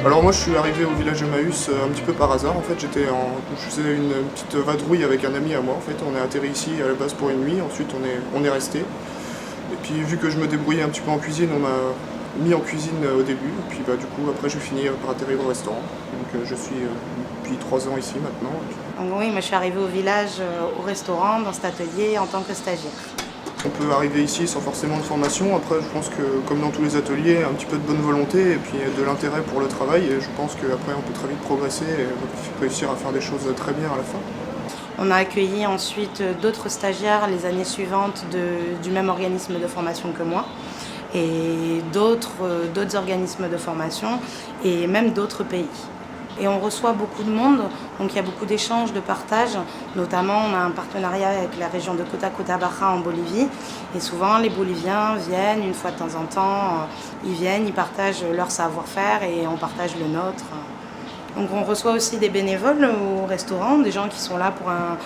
Alors moi je suis arrivé au village Emmaüs un petit peu par hasard. En fait je faisais une petite vadrouille avec un ami à moi. En fait on est atterri ici à la base pour une nuit, ensuite on est resté. Et puis vu que je me débrouillais un petit peu en cuisine, on m'a mis en cuisine au début. Et puis du coup après j'ai fini par atterrir au restaurant. Donc je suis depuis 3 ans ici maintenant. Donc oui, moi je suis arrivée au village, au restaurant, dans cet atelier en tant que stagiaire. On peut arriver ici sans forcément de formation. Après, je pense que, comme dans tous les ateliers, un petit peu de bonne volonté et puis de l'intérêt pour le travail. Et je pense qu'après, on peut très vite progresser et réussir à faire des choses très bien à la fin. On a accueilli ensuite d'autres stagiaires les années suivantes du même organisme de formation que moi et d'autres organismes de formation et même d'autres pays. Et on reçoit beaucoup de monde, donc il y a beaucoup d'échanges, de partage. Notamment, on a un partenariat avec la région de Cota Baja en Bolivie. Et souvent, les Boliviens viennent une fois de temps en temps. Ils viennent, ils partagent leur savoir-faire et on partage le nôtre. Donc on reçoit aussi des bénévoles au restaurant, des gens qui sont là pour un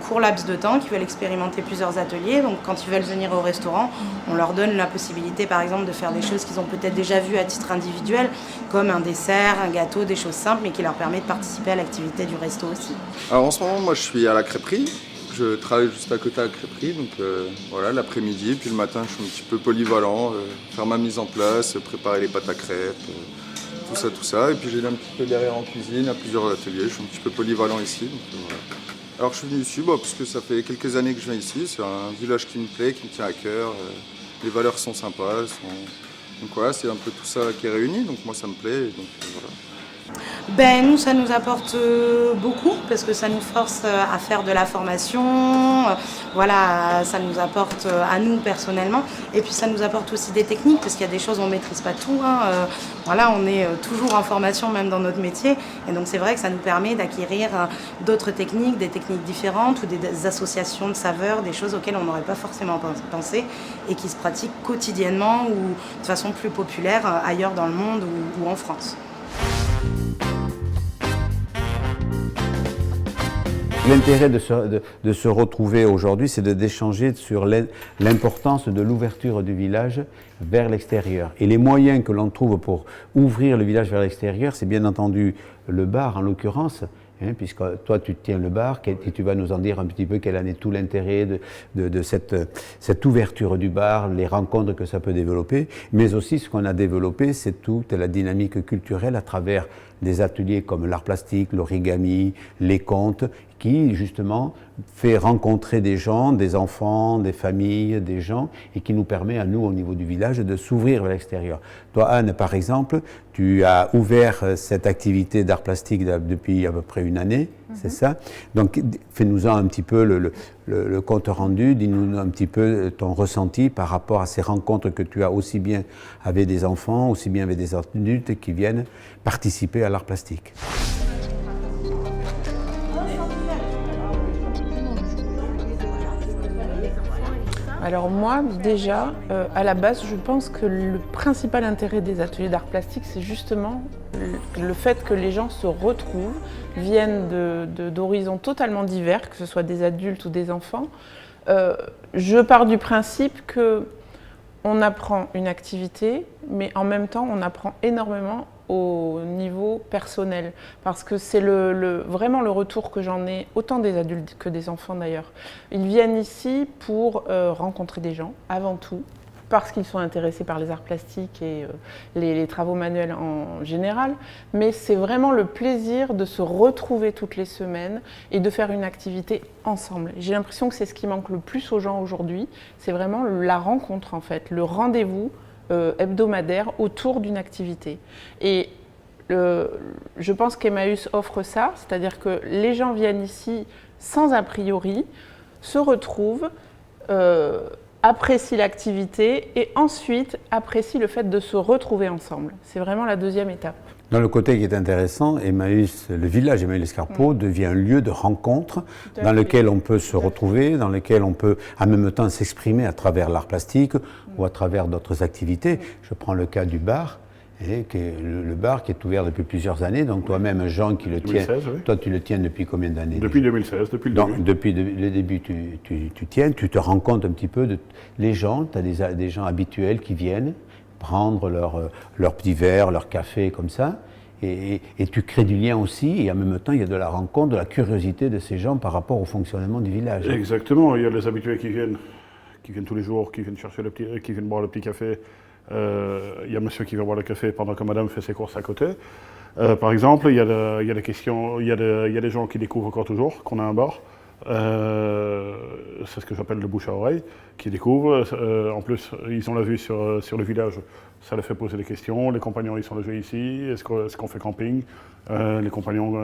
court laps de temps, qui veulent expérimenter plusieurs ateliers. Donc quand ils veulent venir au restaurant, on leur donne la possibilité par exemple de faire des choses qu'ils ont peut-être déjà vues à titre individuel, comme un dessert, un gâteau, des choses simples, mais qui leur permet de participer à l'activité du resto aussi. Alors en ce moment, moi je suis à la crêperie. Je travaille juste à côté à la crêperie, donc voilà, l'après-midi, puis le matin je suis un petit peu polyvalent, faire ma mise en place, préparer les pâtes à crêpes, tout ça. Et puis j'ai un petit peu derrière en cuisine, à plusieurs ateliers, je suis un petit peu polyvalent ici. Donc, voilà. Alors je suis venu ici parce que ça fait quelques années que je viens ici, c'est un village qui me plaît, qui me tient à cœur, les valeurs sont sympas, donc voilà, c'est un peu tout ça qui est réuni, donc moi ça me plaît, et donc voilà. Ben, nous, ça nous apporte beaucoup parce que ça nous force à faire de la formation. Voilà, ça nous apporte à nous personnellement. Et puis ça nous apporte aussi des techniques parce qu'il y a des choses on ne maîtrise pas tout. Voilà, on est toujours en formation même dans notre métier. Et donc c'est vrai que ça nous permet d'acquérir d'autres techniques, des techniques différentes ou des associations de saveurs, des choses auxquelles on n'aurait pas forcément pensé et qui se pratiquent quotidiennement ou de façon plus populaire ailleurs dans le monde ou en France. L'intérêt de se retrouver aujourd'hui, c'est d'échanger sur l'importance de l'ouverture du village vers l'extérieur. Et les moyens que l'on trouve pour ouvrir le village vers l'extérieur, c'est bien entendu le bar en l'occurrence, puisque toi tu tiens le bar, et tu vas nous en dire un petit peu quel en est tout l'intérêt de cette ouverture du bar, les rencontres que ça peut développer, mais aussi ce qu'on a développé, c'est toute la dynamique culturelle à travers des ateliers comme l'art plastique, l'origami, les contes, qui justement fait rencontrer des gens, des enfants, des familles, des gens, et qui nous permet à nous, au niveau du village, de s'ouvrir vers l'extérieur. Toi, Anne, par exemple, tu as ouvert cette activité d'art plastique depuis à peu près une année, c'est ça? Donc, fais-nous-en un petit peu le compte rendu, dis-nous un petit peu ton ressenti par rapport à ces rencontres que tu as aussi bien avec des enfants, aussi bien avec des adultes qui viennent participer à l'art plastique. Alors moi, déjà, à la base, je pense que le principal intérêt des ateliers d'art plastique, c'est justement le fait que les gens se retrouvent, viennent d'horizons totalement divers, que ce soit des adultes ou des enfants. Je pars du principe qu'on apprend une activité, mais en même temps, on apprend énormément au niveau personnel, parce que c'est vraiment le retour que j'en ai, autant des adultes que des enfants d'ailleurs. Ils viennent ici pour rencontrer des gens, avant tout, parce qu'ils sont intéressés par les arts plastiques et les travaux manuels en général, mais c'est vraiment le plaisir de se retrouver toutes les semaines et de faire une activité ensemble. J'ai l'impression que c'est ce qui manque le plus aux gens aujourd'hui, c'est vraiment la rencontre en fait, le rendez-vous hebdomadaire autour d'une activité. Et je pense qu'Emmaüs offre ça, c'est-à-dire que les gens viennent ici sans a priori, se retrouvent, apprécient l'activité et ensuite apprécient le fait de se retrouver ensemble. C'est vraiment la deuxième étape. Dans le côté qui est intéressant, Emmaüs, le village Emmaüs-Escarpeau devient un lieu de rencontre dans lequel on peut se retrouver, dans lequel on peut en même temps s'exprimer à travers l'art plastique ou à travers d'autres activités. Je prends le cas du bar, le bar qui est ouvert depuis plusieurs années, donc toi-même Jean qui le tient, toi tu le tiens depuis combien d'années? Depuis 2016, depuis le début. Donc depuis le début tu tiens, tu te rends compte un petit peu de les gens, tu as des gens habituels qui viennent prendre leur petit verre, leur café, comme ça. Et tu crées du lien aussi, et en même temps, il y a de la rencontre, de la curiosité de ces gens par rapport au fonctionnement du village. Exactement, il y a les habitués qui viennent tous les jours, qui viennent qui viennent boire le petit café. Il y a monsieur qui vient boire le café pendant que madame fait ses courses à côté. Par exemple, il y a des questions, il y a des gens qui découvrent encore toujours qu'on a un bar. C'est ce que j'appelle le bouche à oreille, qui découvrent. En plus, ils ont la vue sur le village. Ça les fait poser des questions. Les compagnons, ils sont logés ici. Est-ce qu'on fait camping? Les compagnons,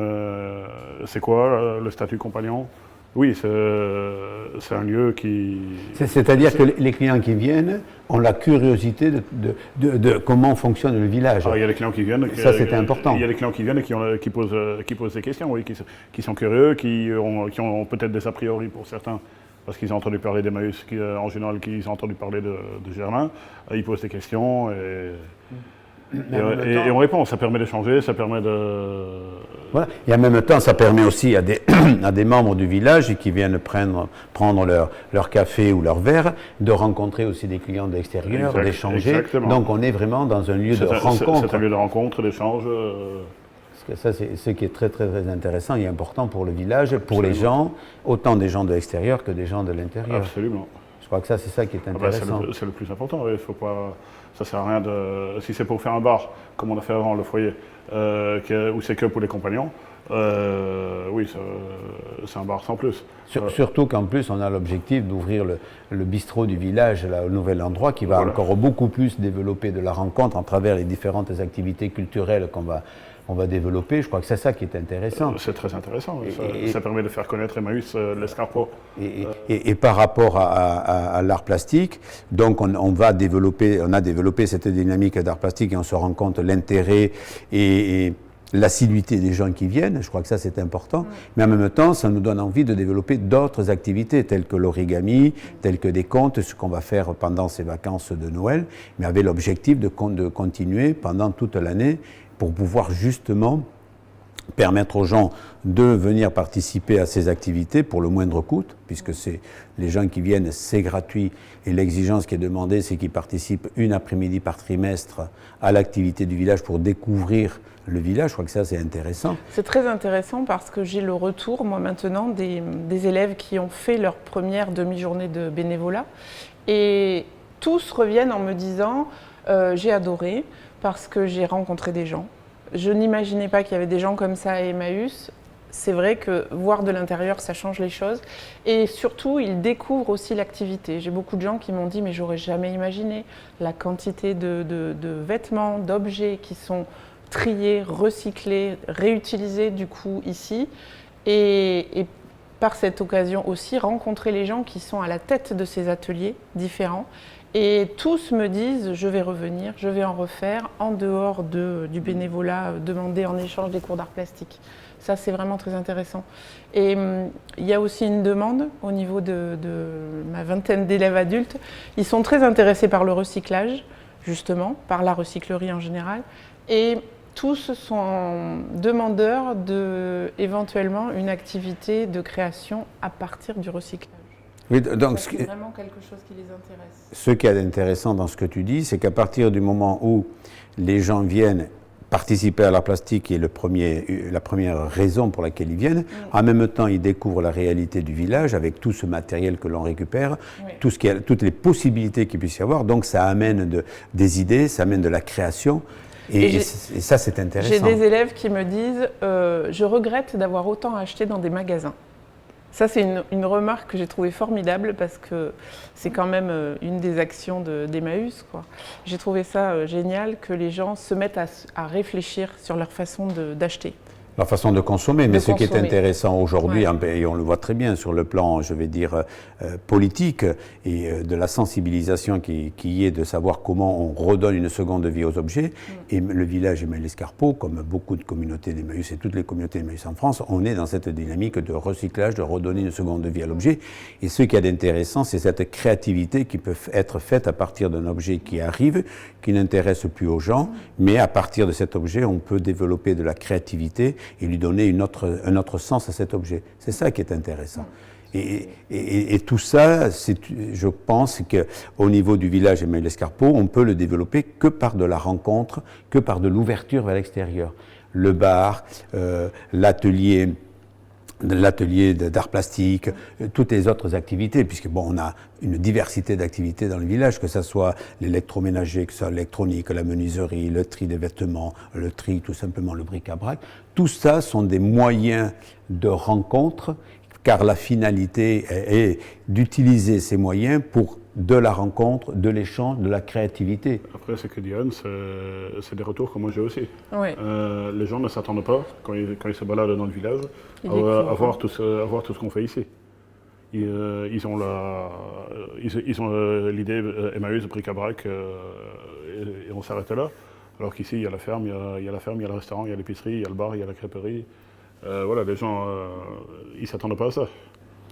c'est quoi le statut compagnon? Oui, c'est un lieu qui... C'est-à-dire que les clients qui viennent ont la curiosité de comment fonctionne le village. Il y a des clients qui viennent... Ça, c'était important. Il y a des clients qui viennent et qui posent des questions, oui, qui sont curieux, qui ont peut-être des a priori pour certains, parce qu'ils ont entendu parler d'Emmaüs, en général, qu'ils ont entendu parler de Germain. Ils posent des questions et on répond. Ça permet d'échanger, ça permet de... Voilà. Et en même temps, ça permet aussi à des membres du village qui viennent prendre leur café ou leur verre, de rencontrer aussi des clients de l'extérieur, d'échanger. Exactement. Donc on est vraiment dans un lieu de rencontre. C'est un lieu de rencontre, d'échange. Parce que ça, c'est ce qui est très, très, très intéressant et important pour le village, pour les gens, autant des gens de l'extérieur que des gens de l'intérieur. Absolument. Je crois que ça, c'est ça qui est intéressant. C'est le plus important. Il faut pas, ça sert à rien de... Si c'est pour faire un bar, comme on a fait avant le foyer, où c'est que pour les compagnons, oui, c'est un bar sans plus. Surtout qu'en plus, on a l'objectif d'ouvrir le bistrot du village, là, au nouvel endroit, qui va encore beaucoup plus développer de la rencontre à travers les différentes activités culturelles qu'on va développer. Je crois que c'est ça qui est intéressant. C'est très intéressant. Ça permet de faire connaître Emmaüs, l'Escarpot. Et par rapport à l'art plastique, donc on a développé cette dynamique d'art plastique et on se rend compte l'intérêt et l'assiduité des gens qui viennent. Je crois que ça, c'est important. Mais en même temps, ça nous donne envie de développer d'autres activités, telles que l'origami, telles que des contes, ce qu'on va faire pendant ces vacances de Noël, mais avec l'objectif de continuer pendant toute l'année pour pouvoir justement permettre aux gens de venir participer à ces activités pour le moindre coût, puisque c'est les gens qui viennent, c'est gratuit, et l'exigence qui est demandée, c'est qu'ils participent une après-midi par trimestre à l'activité du village pour découvrir le village. Je crois que ça, c'est intéressant. C'est très intéressant parce que j'ai le retour, moi maintenant, des élèves qui ont fait leur première demi-journée de bénévolat, et tous reviennent en me disant j'ai adoré parce que j'ai rencontré des gens. Je n'imaginais pas qu'il y avait des gens comme ça à Emmaüs. C'est vrai que voir de l'intérieur, ça change les choses. Et surtout, ils découvrent aussi l'activité. J'ai beaucoup de gens qui m'ont dit « mais j'aurais jamais imaginé la quantité de vêtements, d'objets qui sont triés, recyclés, réutilisés du coup ici. » Et par cette occasion aussi, rencontrer les gens qui sont à la tête de ces ateliers différents. Et tous me disent, je vais revenir, je vais en refaire, en dehors du bénévolat demandé en échange des cours d'art plastique. Ça, c'est vraiment très intéressant. Et il y a aussi une demande au niveau de ma vingtaine d'élèves adultes. Ils sont très intéressés par le recyclage, justement, par la recyclerie en général. Et tous sont demandeurs éventuellement une activité de création à partir du recyclage. Oui, donc, c'est vraiment quelque chose qui les intéresse. Ce qui est intéressant dans ce que tu dis, c'est qu'à partir du moment où les gens viennent participer à l'art plastique, qui est la première raison pour laquelle ils viennent, en même temps ils découvrent la réalité du village avec tout ce matériel que l'on récupère, toutes les possibilités qu'il puisse y avoir, donc ça amène des idées, ça amène de la création. Et ça, c'est intéressant. J'ai des élèves qui me disent je regrette d'avoir autant acheté dans des magasins. Ça, c'est une remarque que j'ai trouvée formidable parce que c'est quand même une des actions d'Emmaüs, quoi. J'ai trouvé ça génial que les gens se mettent à réfléchir sur leur façon d'acheter. La façon de consommer, mais ce qui est intéressant aujourd'hui, et on le voit très bien sur le plan, je vais dire, politique et de la sensibilisation qui est de savoir comment on redonne une seconde vie aux objets. Et le village Emmaüs-l'Escarpot, comme beaucoup de communautés d'Emmaüs et toutes les communautés d'Emmaüs en France, on est dans cette dynamique de recyclage, de redonner une seconde vie à l'objet. Et ce qui est intéressant, c'est cette créativité qui peut être faite à partir d'un objet qui arrive, qui n'intéresse plus aux gens, mais à partir de cet objet, on peut développer de la créativité et lui donner un autre sens à cet objet. C'est ça qui est intéressant. Et tout ça, je pense qu'au niveau du village Émail-Lescarpeau, on peut le développer que par de la rencontre, que par de l'ouverture vers l'extérieur. Le bar, l'atelier d'art plastique, toutes les autres activités, puisque bon, on a une diversité d'activités dans le village, que ce soit l'électroménager, que ce soit l'électronique, la menuiserie, le tri des vêtements, le tri, tout simplement le bric-à-brac. Tout ça sont des moyens de rencontre, car la finalité est d'utiliser ces moyens pour de la rencontre, de l'échange, de la créativité. Après, ce que dit Anne, c'est des retours que moi j'ai aussi. Oui. Les gens ne s'attendent pas, quand ils se baladent dans le village, à voir tout ce qu'on fait ici. Ils ont l'idée Emmaüs, bric-à-brac, et on s'arrête là. Alors qu'ici, il y a la ferme, il y a le restaurant, il y a l'épicerie, il y a le bar, il y a la crêperie. Voilà, les gens, ils ne s'attendent pas à ça.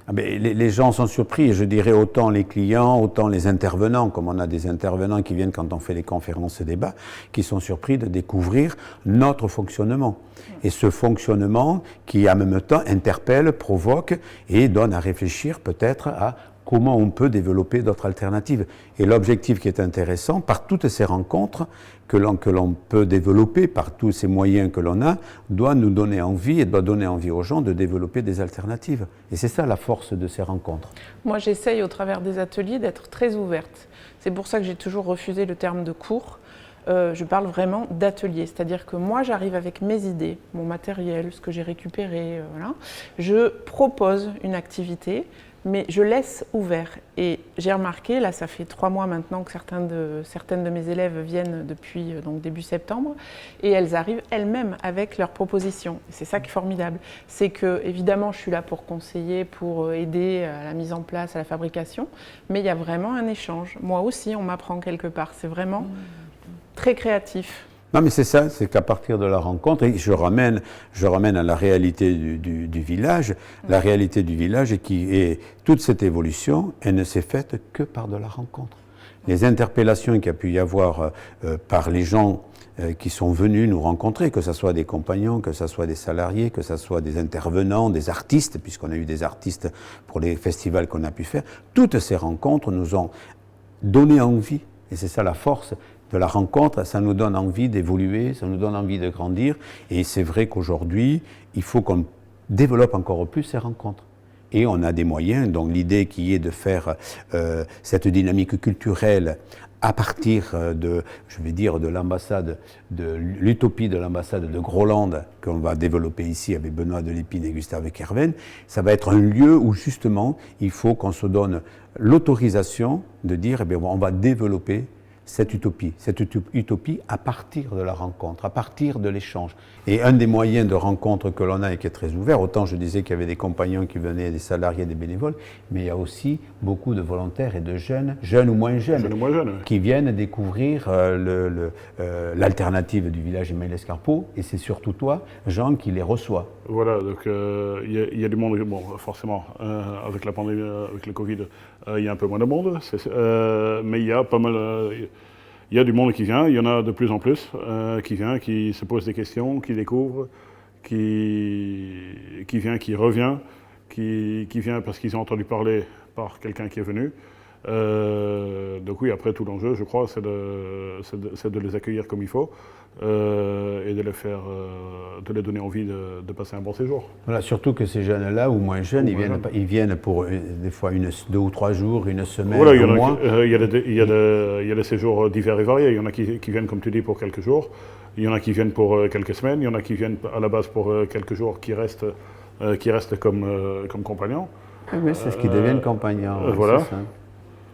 Ah ben, les gens sont surpris, je dirais autant les clients, autant les intervenants, comme on a des intervenants qui viennent quand on fait des conférences et débats, qui sont surpris de découvrir notre fonctionnement. Et ce fonctionnement qui, en même temps, interpelle, provoque et donne à réfléchir peut-être à comment on peut développer d'autres alternatives. Et l'objectif qui est intéressant, par toutes ces rencontres que l'on peut développer, par tous ces moyens que l'on a, doit nous donner envie et doit donner envie aux gens de développer des alternatives. Et c'est ça la force de ces rencontres. Moi, j'essaye au travers des ateliers d'être très ouverte. C'est pour ça que j'ai toujours refusé le terme de cours. Je parle vraiment d'atelier, c'est-à-dire que moi j'arrive avec mes idées, mon matériel, ce que j'ai récupéré, voilà. Je propose une activité, mais je laisse ouvert. Et j'ai remarqué, là ça fait 3 mois maintenant que certaines de mes élèves viennent depuis donc début septembre, et elles arrivent elles-mêmes avec leurs propositions. C'est ça qui est formidable. C'est que évidemment je suis là pour conseiller, pour aider à la mise en place, à la fabrication, mais il y a vraiment un échange. Moi aussi on m'apprend quelque part, c'est vraiment très créatif. Non mais c'est ça, c'est qu'à partir de la rencontre, et je ramène à la réalité du village, la réalité du village et toute cette évolution, elle ne s'est faite que par de la rencontre. Les interpellations qu'il y a pu y avoir par les gens qui sont venus nous rencontrer, que ce soit des compagnons, que ce soit des salariés, que ce soit des intervenants, des artistes, puisqu'on a eu des artistes pour les festivals qu'on a pu faire, toutes ces rencontres nous ont donné envie, et c'est ça la force de la rencontre, ça nous donne envie d'évoluer, ça nous donne envie de grandir. Et c'est vrai qu'aujourd'hui, il faut qu'on développe encore plus ces rencontres. Et on a des moyens, donc l'idée qui est de faire cette dynamique culturelle à partir de, je vais dire, de l'ambassade, de l'utopie de l'ambassade de Groland, qu'on va développer ici avec Benoît Delépine et Gustave Kerven, ça va être un lieu où justement, il faut qu'on se donne l'autorisation de dire, eh bien, on va développer cette utopie à partir de la rencontre, à partir de l'échange. Et un des moyens de rencontre que l'on a et qui est très ouvert, autant je disais qu'il y avait des compagnons qui venaient, des salariés, des bénévoles, mais il y a aussi beaucoup de volontaires et de jeunes ou moins jeunes, qui viennent découvrir l'alternative du village Émail-Lescarpeau, et c'est surtout toi, Jean, qui les reçoit. Voilà, donc il y a du monde, bon, forcément, avec la pandémie, avec le Covid, il y a un peu moins de monde, mais il y a pas mal... Il y a du monde qui vient, il y en a de plus en plus qui vient, qui se pose des questions, qui découvre, qui vient, qui revient, qui vient parce qu'ils ont entendu parler par quelqu'un qui est venu. Donc oui, après tout l'enjeu, je crois, c'est de les accueillir comme il faut et de les donner envie de passer un bon séjour. Voilà, surtout que ces jeunes-là, ou moins jeunes, ils viennent pour des fois 2 ou 3 jours, une semaine, voilà, un mois. Il y a des séjours divers et variés. Il y en a qui viennent, comme tu dis, pour quelques jours. Il y en a qui viennent pour quelques semaines. Il y en a qui viennent à la base pour quelques jours, qui restent comme compagnons. Mais c'est ce qui deviennent compagnons. Voilà.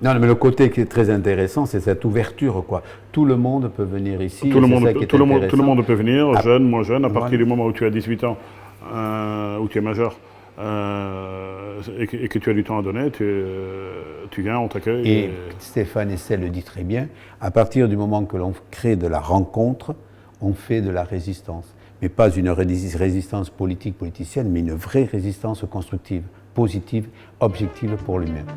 Non, mais le côté qui est très intéressant, c'est cette ouverture, quoi. Tout le monde peut venir ici. Tout le monde peut venir, jeune, moins jeune, à partir du moment où tu as 18 ans, où tu es majeur, et que tu as du temps à donner, tu viens, on t'accueille. Et Stéphane Hessel le dit très bien, à partir du moment que l'on crée de la rencontre, on fait de la résistance. Mais pas une résistance politicienne, mais une vraie résistance constructive, positive, objective pour lui-même.